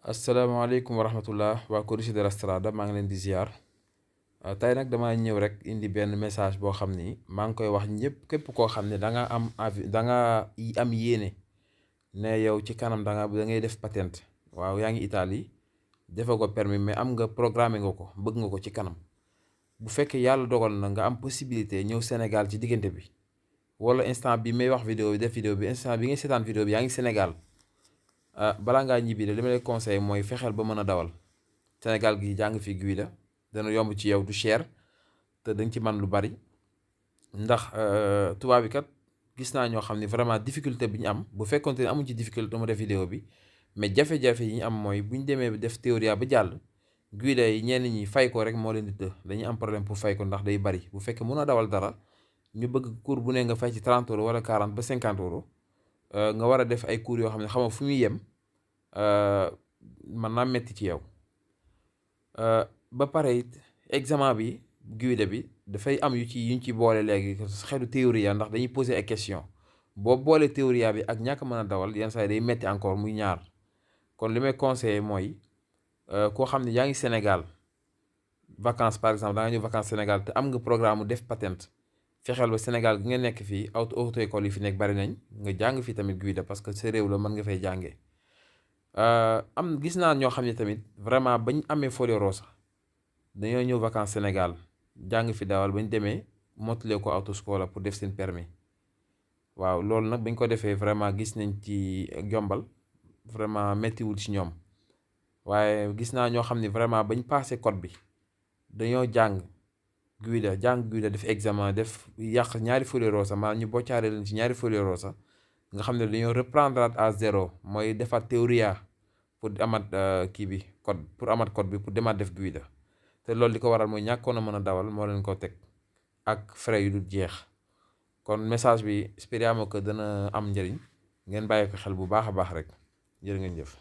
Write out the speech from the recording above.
asalaamaaleykum wa rahmatullah waa Codice de la Strada maa ngi leen di ziar tey nag dama ñëw rek indi benn message boo xam ni maa ngi koy wax ñëpp képp koo xam ne da nga am da nga am yéene ne yow ci kanam da ngay def patente. waaw yaa ngi Italie defe ko permis mais am nga programmé nga ko bëgg nga ko ci kanam bu fekkee yàlla dogal na nga am possibilité ñëw Sénégal ci diggante bi wala instant bi may wax vidéo bi def vidéo bi instant bi ngay seetaan vidéo bi yaa ngi Sénégal. balaa ngaa ñibbi de li ma lay conseil mooy fexeel ba mën a dawal Sénégal gi jàng fi guy la dana yomb ci yow du cher te dañ ci man lu bari ndax tubaab bi kat gis naa ñoo xam ne vraiment difficulté bi ñu am bu fekkonte ne amuñ ci difficulté dama def vidéo bi mais jafe-jafe yi ñu am mooy bu ñu demee def théorie ba jàll guy yi ñenn ñi fay ko rek moo leen di të dañuy am problème pour fay ko ndax day bari bu fekkee mën a dawal dara ñu bëgg cours bu ne nga fay ci 30 euros wala 40 ba 50 euros nga war a def ay cours yoo xam ne xamoo fu muy yem. man naa metti ci yow ba pare it examen bi guide bi dafay am yuñ ci boole léegi xeetu théorie ndax dañuy poser ay question boo boole théorie bi ak ñàkk mën a dawal yenn saa yi day metti encore muy ñaar kon li may conseiller mooy koo xam ne yaa ngi Sénégal vacances par exemple da nga ñëw vacances Sénégal te am nga programme mu def patente fexeel ba Sénégal gi nga nekk fii auto école yi fi nekk bari nañ nga jàng fii tamit guide parce que sa réew la mën nga fay jàngee. Gis naa ñoo xam ne tamit vraiment bañ amee folio rosa dañoo ñëw vacances Sénégal jàng fi dawal bañ demee mottalee ko autoscola pour def seen permis waaw loolu nag bañ ko defee vraiment gis nañ ci jombal vraiment méttiwul ci ñoom waaye gis naa ñoo xam ne vraiment bañ passé code bi dañoo jàng guida def examen def yàq ñaari folio rosa maanaam ñu boccaare leen ci ñaari folio rosa nga xam ne dañoo reprendre à zéro mooy defaat théoria pour amaat kii bi code pour amaat code bi pour demaat def guida te loolu li ko waral mooy ñàkkoon a mën a dawal moo leen ko teg ak frais yu dul jeex kon message bi spériamo que dana am njëriñ ngeen bàyyi ko xel bu baax a baax rek jërë ngeen jëf.